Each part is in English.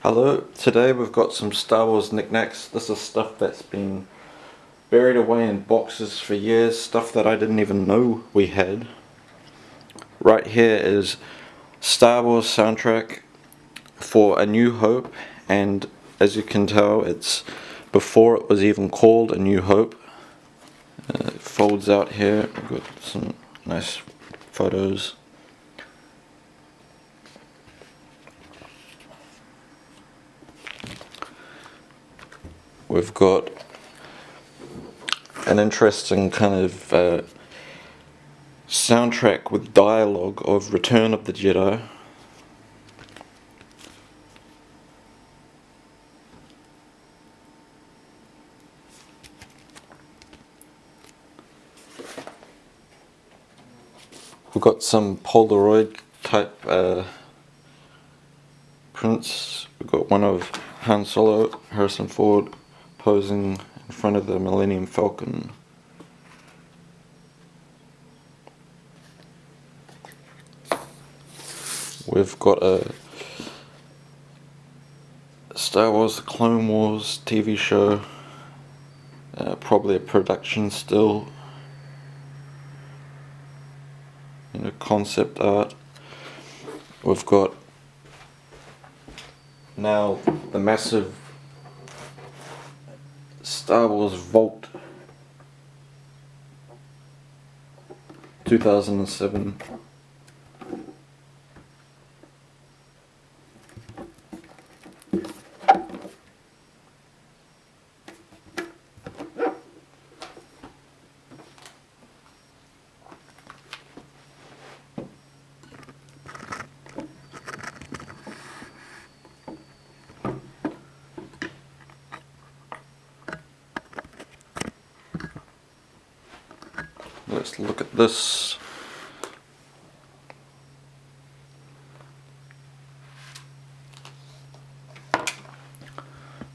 Hello, today we've got some Star Wars knickknacks. This is stuff that's been buried away in boxes for years, stuff that I didn't even know we had. Right here is Star Wars soundtrack for A New Hope, and as you can tell, it's before it was even called A New Hope. It folds out here. We've got some nice photos. We've got an interesting kind of soundtrack with dialogue of Return of the Jedi. We've got some Polaroid type prints. We've got one of Han Solo, Harrison Ford, posing in front of the Millennium Falcon. We've got a Star Wars The Clone Wars TV show, probably a production still, concept art. We've got now the massive Star Wars Vault 2007. Let's look at this.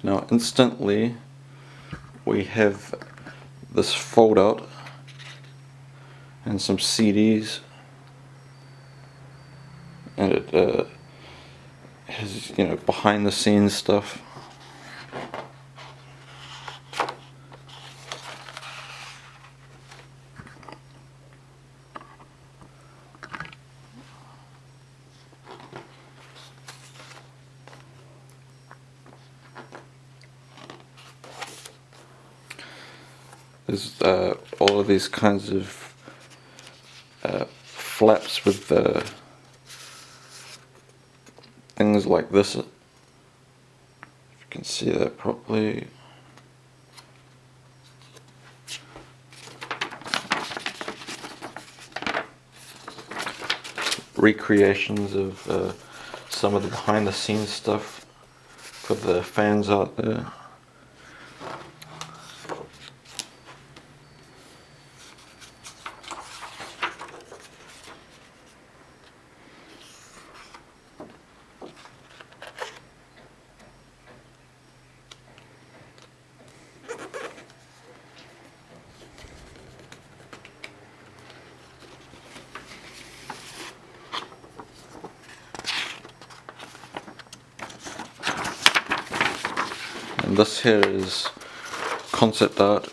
Now instantly we have this fold out and some CDs, and it has behind the scenes stuff. There's all of these kinds of flaps with things like this. If you can see that properly. Recreations of some of the behind the scenes stuff for the fans out there. And this here is concept art.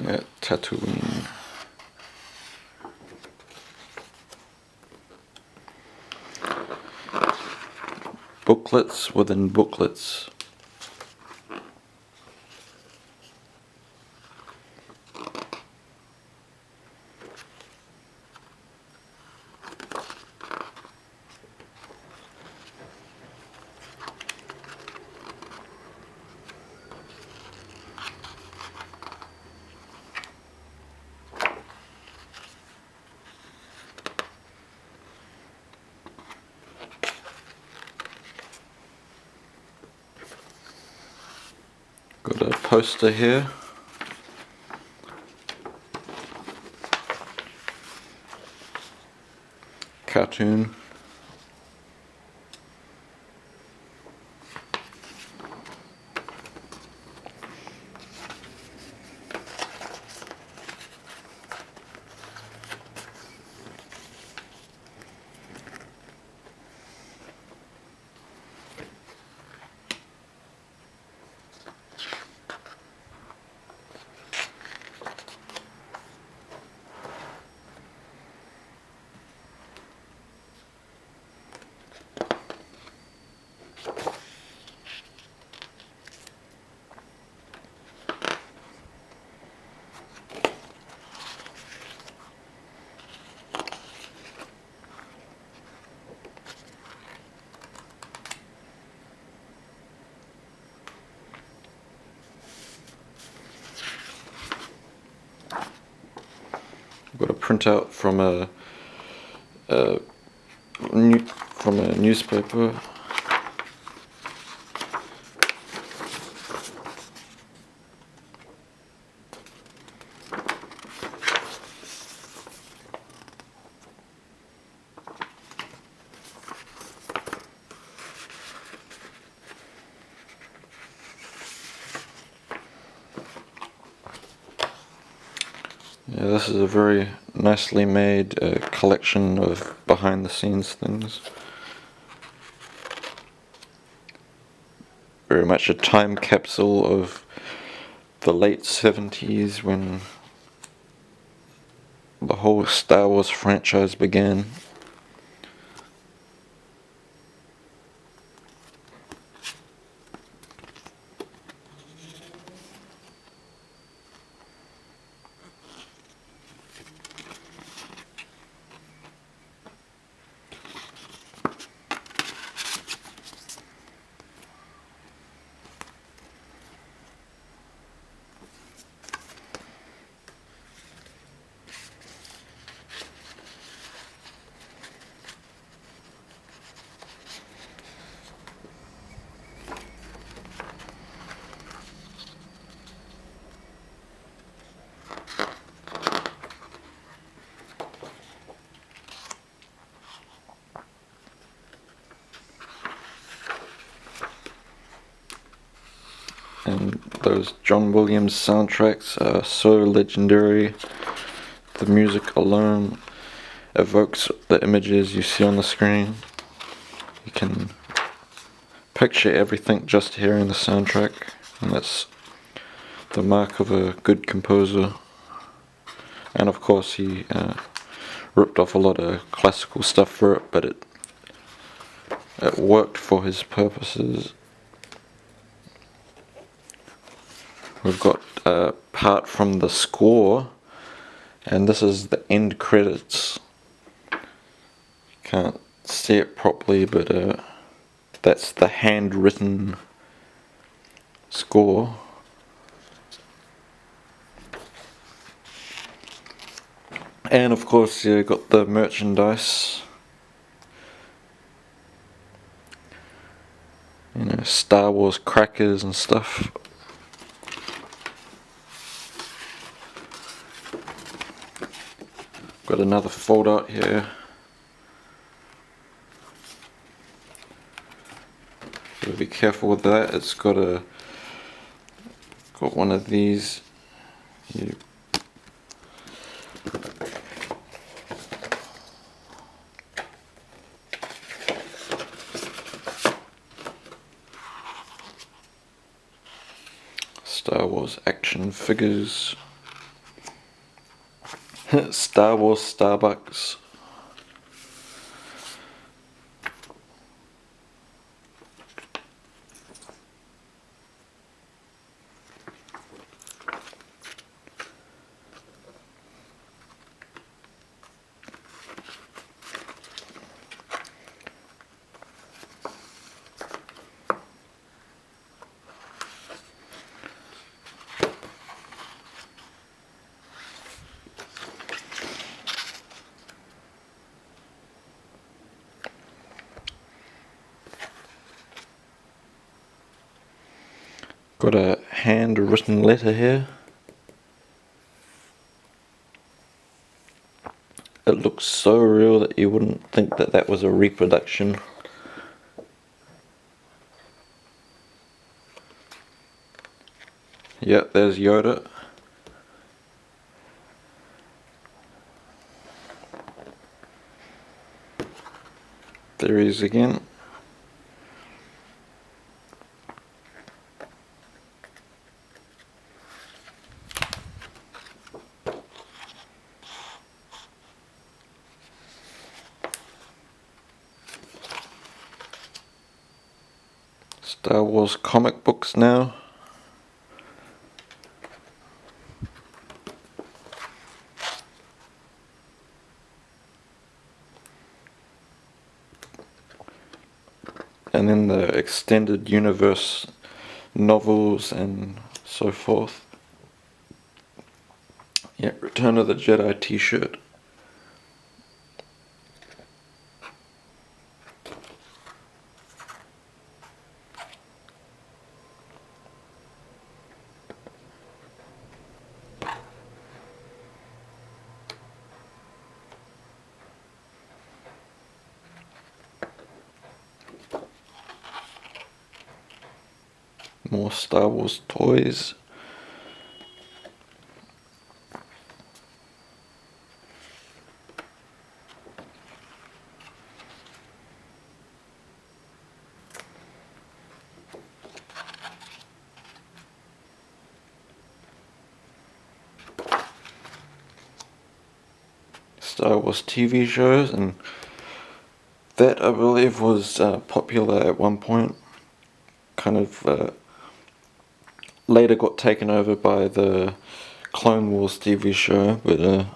Yeah, Tatooine. Booklets within booklets. Got a poster here. cartoon. Got a printout from a newspaper. Yeah, this is a very nicely made collection of behind the scenes things. Very much a time capsule of the late 70s when the whole Star Wars franchise began. And those John Williams soundtracks are so legendary. The music alone evokes the images you see on the screen. You can picture everything just hearing the soundtrack, and that's the mark of a good composer. And of course he ripped off a lot of classical stuff for it, but it worked for his purposes. We've got a part from the score, and this is the end credits. Can't see it properly, but that's the handwritten score. And of course you got the merchandise. You know, Star Wars crackers and stuff. Got another fold-out here. Gotta be careful with that. It's got one of these. Star Wars action figures. Star Wars Starbucks. Got a handwritten letter here. It looks so real that you wouldn't think that that was a reproduction. Yep, there's Yoda. There he is again. Star Wars comic books now. And then the extended universe novels and so forth. Yeah, Return of the Jedi t-shirt. More Star Wars toys. Star Wars TV shows, and that I believe was popular at one point. Kind of later got taken over by the Clone Wars TV show, but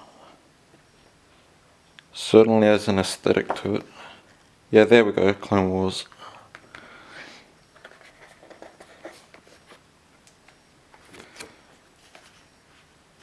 certainly has an aesthetic to it. Yeah, there we go, Clone Wars.